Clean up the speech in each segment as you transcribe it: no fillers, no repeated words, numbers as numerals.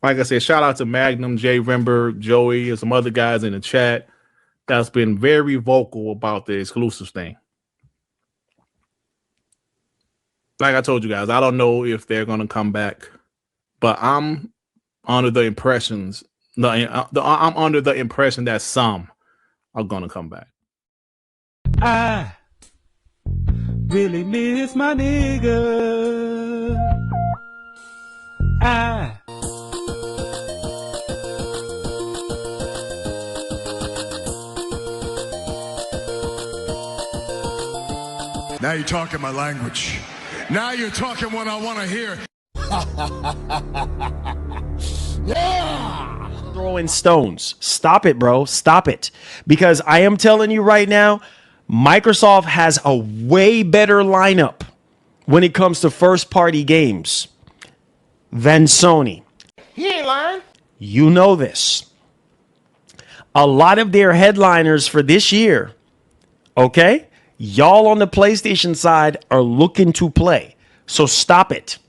Like I said, shout out to Magnum, Jay Rimber, Joey, and some other guys in the chat that's been very vocal about the exclusives thing. Like I told you guys, I don't know if they're going to come back, but I'm under the impressions, I'm under the impression that some are going to come back. I really miss my nigga. Now you're talking my language. Now you're talking what I want to hear. Yeah! Throwing stones. Stop it, bro. Stop it. Because I am telling you right now, Microsoft has a way better lineup when it comes to first-party games than Sony. He ain't lying. You know this. A lot of their headliners for this year, okay? Y'all on the PlayStation side are looking to play. So stop it.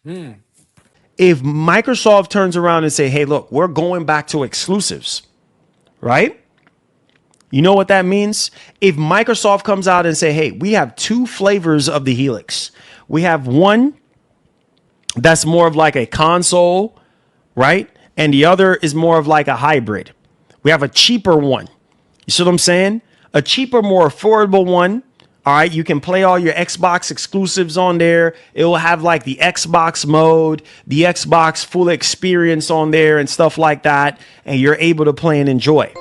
If Microsoft turns around and say, hey, look, we're going back to exclusives, right? You know what that means? If Microsoft comes out and say, hey, we have two flavors of the Helix. We have one that's more of like a console, right? And the other is more of like a hybrid. We have a cheaper one. You see what I'm saying? A cheaper, more affordable one. All right, you can play all your Xbox exclusives on there. It will have like the Xbox mode, the Xbox full experience on there and stuff like that. And you're able to play and enjoy.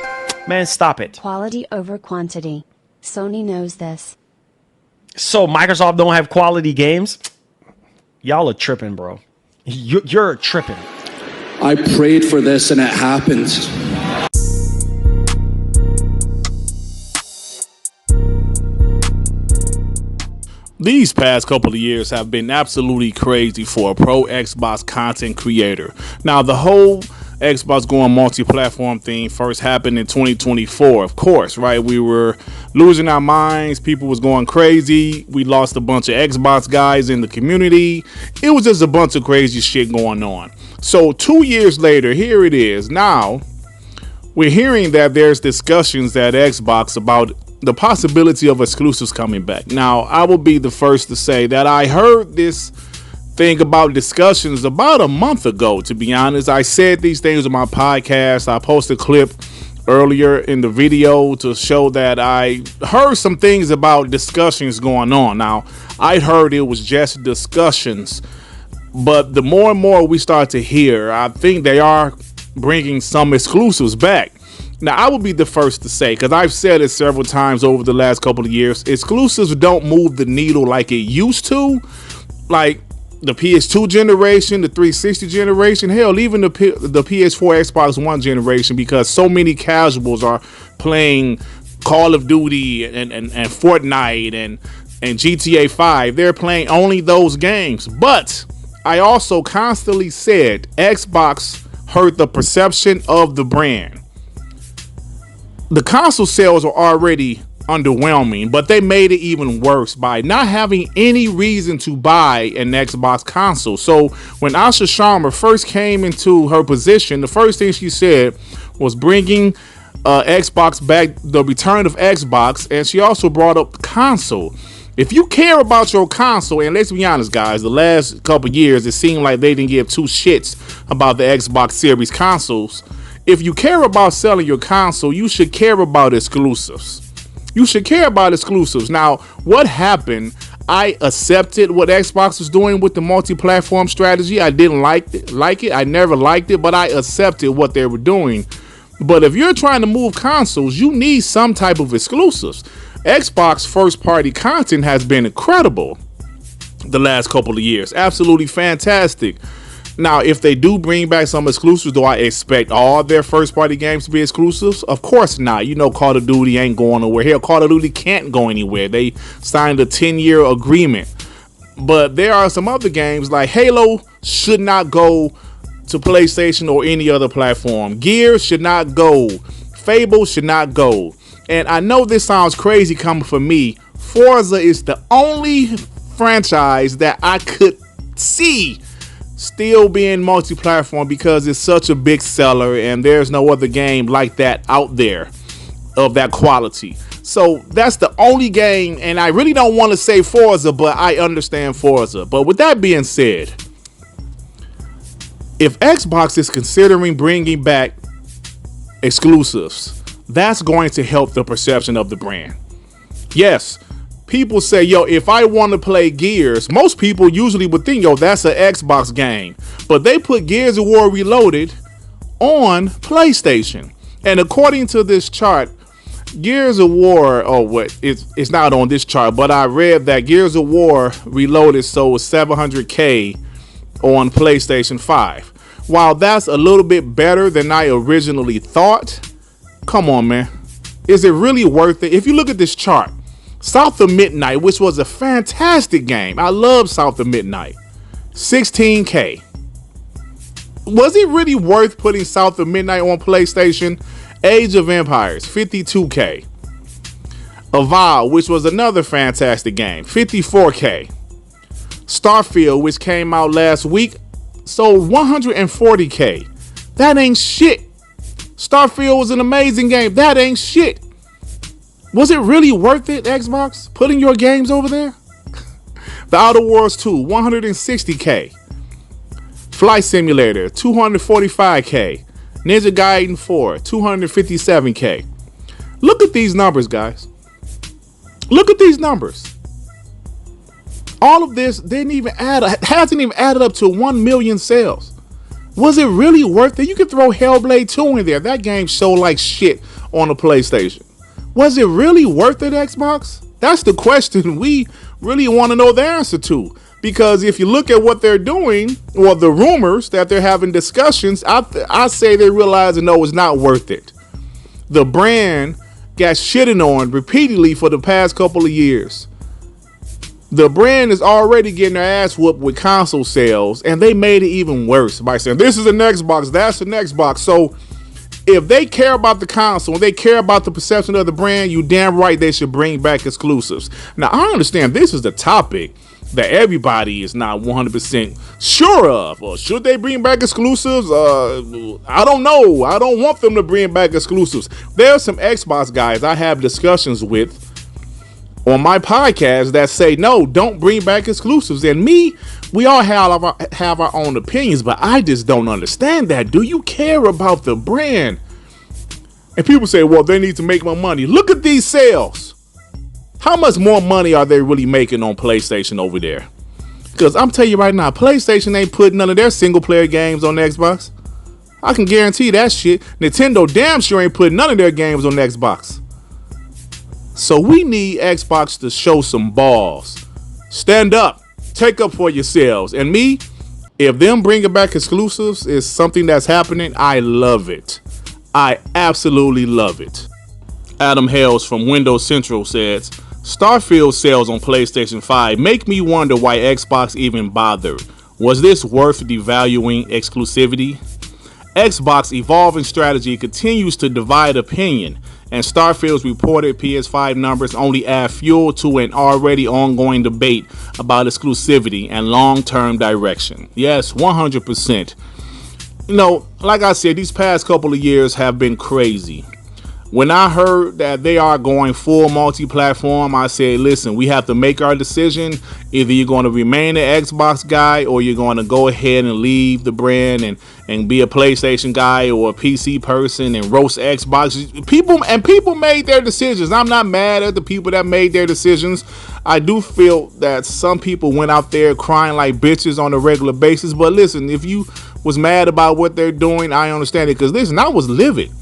Man, stop it. Quality over quantity. Sony knows this. So Microsoft don't have quality games? Y'all are tripping, bro. You're tripping. I prayed for this and it happened. These past couple of years have been absolutely crazy for a pro Xbox content creator. Now, the whole Xbox going multi-platform thing first happened in 2024, of course, right? We were losing our minds. People was going crazy. We lost a bunch of Xbox guys in the community. It was just a bunch of crazy shit going on. So 2 years later, here it is. Now, we're hearing that there's discussions at Xbox about the possibility of exclusives coming back. Now, I will be the first to say that I heard this thing about discussions about a month ago, to be honest. I said these things on my podcast. I posted a clip earlier in the video to show that I heard some things about discussions going on. Now, I heard it was just discussions, but the more and more we start to hear, I think they are bringing some exclusives back. Now, I will be the first to say, because I've said it several times over the last couple of years, exclusives don't move the needle like it used to. Like the PS2 generation, the 360 generation, hell, even the PS4, Xbox One generation, because so many casuals are playing Call of Duty and Fortnite and GTA 5. They're playing only those games. But I also constantly said Xbox hurt the perception of the brand. The console sales are already underwhelming, but they made it even worse by not having any reason to buy an Xbox console. So when Asha Sharma first came into her position, the first thing she said was bringing Xbox back, the return of Xbox, and she also brought up the console. If you care about your console, and let's be honest, guys, the last couple years, it seemed like they didn't give two shits about the Xbox Series consoles. If you care about selling your console, you should care about exclusives. You should care about exclusives. Now, what happened? I accepted what Xbox was doing with the multi-platform strategy. I didn't like it. I never liked it, but I accepted what they were doing. But if you're trying to move consoles, you need some type of exclusives. Xbox first-party content has been incredible the last couple of years. Absolutely fantastic. Now, if they do bring back some exclusives, do I expect all their first-party games to be exclusives? Of course not. You know Call of Duty ain't going nowhere. Hell, Call of Duty can't go anywhere. They signed a 10-year agreement. But there are some other games like Halo should not go to PlayStation or any other platform. Gears should not go. Fable should not go. And I know this sounds crazy coming from me. Forza is the only franchise that I could see still being multi-platform because it's such a big seller and there's no other game like that out there of that quality. So that's the only game, and I really don't want to say Forza, but I understand Forza. But with that being said, if Xbox is considering bringing back exclusives, that's going to help the perception of the brand. Yes, people say, yo, if I want to play Gears, most people usually would think, yo, that's an Xbox game. But they put Gears of War Reloaded on PlayStation. And according to this chart, Gears of War, it's not on this chart, but I read that Gears of War Reloaded sold 700K on PlayStation 5. While that's a little bit better than I originally thought, come on, man. Is it really worth it? If you look at this chart, South of Midnight, which was a fantastic game. I love South of Midnight. 16K. Was it really worth putting South of Midnight on PlayStation? Age of Empires, 52K. Avowed, which was another fantastic game, 54K. Starfield, which came out last week, sold 140K. That ain't shit. Starfield was an amazing game. That ain't shit. Was it really worth it, Xbox, putting your games over there? The Outer Worlds 2, 160K. Flight Simulator, 245K. Ninja Gaiden 4, 257K. Look at these numbers, guys. Look at these numbers. All of this hasn't even added up to 1 million sales. Was it really worth it? You could throw Hellblade 2 in there. That game sold like shit on the PlayStation. Was it really worth it, Xbox? That's the question we really want to know the answer to. Because if you look at what they're doing, or the rumors that they're having discussions, I say they realize no, it's not worth it. The brand got shitted on repeatedly for the past couple of years. The brand is already getting their ass whooped with console sales, and they made it even worse by saying this is an Xbox, that's an Xbox. So if they care about the console, and they care about the perception of the brand, you damn right they should bring back exclusives. Now, I understand this is the topic that everybody is not 100% sure of. Or should they bring back exclusives? I don't know. I don't want them to bring back exclusives. There are some Xbox guys I have discussions with on my podcast that say, no, don't bring back exclusives. And me, we all have our own opinions, but I just don't understand that. Do you care about the brand? And people say, well, they need to make more money. Look at these sales. How much more money are they really making on PlayStation over there? Because I'm telling you right now, PlayStation ain't putting none of their single player games on Xbox. I can guarantee that shit. Nintendo damn sure ain't putting none of their games on Xbox. So we need Xbox to show some balls. Stand up. Take up for yourselves. And me, if them bringing back exclusives is something that's happening, I love it. I absolutely love it. Adam Hales from Windows Central says, Starfield sales on PlayStation 5 make me wonder why Xbox even bothered. Was this worth devaluing exclusivity? Xbox evolving strategy continues to divide opinion, and Starfield's reported PS5 numbers only add fuel to an already ongoing debate about exclusivity and long-term direction. Yes, 100%. You know, like I said, these past couple of years have been crazy. When I heard that they are going full multi-platform, I said, listen, we have to make our decision. Either you're going to remain an Xbox guy or you're going to go ahead and leave the brand and be a PlayStation guy or a PC person and roast Xbox. People made their decisions. I'm not mad at the people that made their decisions. I do feel that some people went out there crying like bitches on a regular basis. But listen, if you was mad about what they're doing, I understand it. Because listen, I was livid.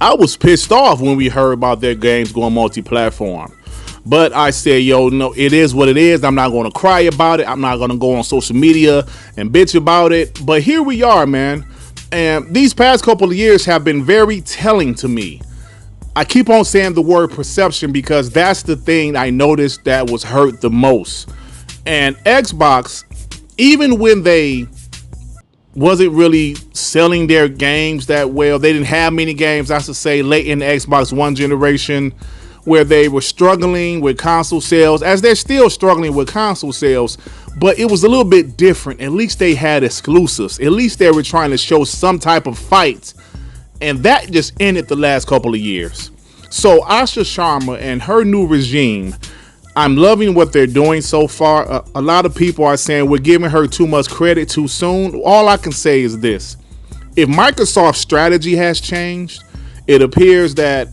I was pissed off when we heard about their games going multi-platform. But I said, yo, no, it is what it is. I'm not going to cry about it. I'm not going to go on social media and bitch about it. But here we are, man. And these past couple of years have been very telling to me. I keep on saying the word perception because that's the thing I noticed that was hurt the most. And Xbox, even when they wasn't really selling their games that well, they didn't have many games, I should say, late in the Xbox One generation, where they were struggling with console sales, as they're still struggling with console sales. but it was a little bit different. At least they had exclusives. At least they were trying to show some type of fight, and that just ended the last couple of years. So Asha Sharma and her new regime, I'm loving what they're doing so far. A lot of people are saying we're giving her too much credit too soon. All I can say is this: if Microsoft's strategy has changed, it appears that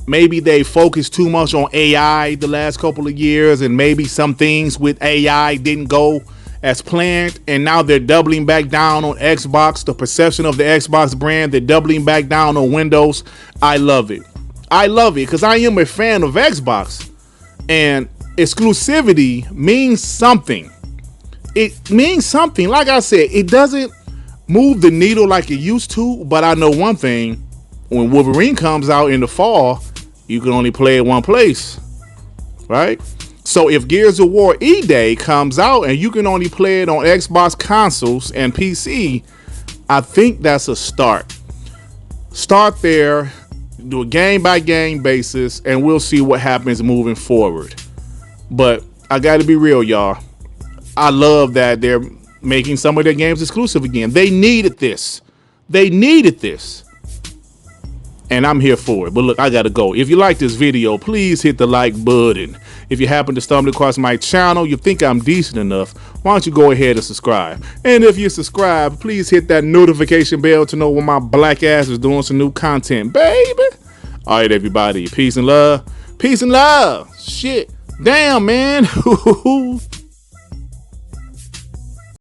maybe they focused too much on AI the last couple of years, and maybe some things with AI didn't go as planned, and now they're doubling back down on Xbox, the perception of the Xbox brand. They're doubling back down on Windows. I love it. I love it because I am a fan of Xbox, and exclusivity means something. It means something. Like I said, it doesn't move the needle like it used to, but I know one thing: when Wolverine comes out in the fall, you can only play it one place, right? So if Gears of War E-Day comes out and you can only play it on Xbox consoles and PC, I think that's a start. Start there, do a game by game basis, and we'll see what happens moving forward. But I got to be real, y'all. I love that they're making some of their games exclusive again. They needed this. They needed this. And I'm here for it. But look, I gotta go. If you like this video, please hit the like button. If you happen to stumble across my channel, you think I'm decent enough, why don't you go ahead and subscribe? And if you subscribe, please hit that notification bell to know when my black ass is doing some new content, baby. All right, everybody. Peace and love. Peace and love. Shit. Damn, man.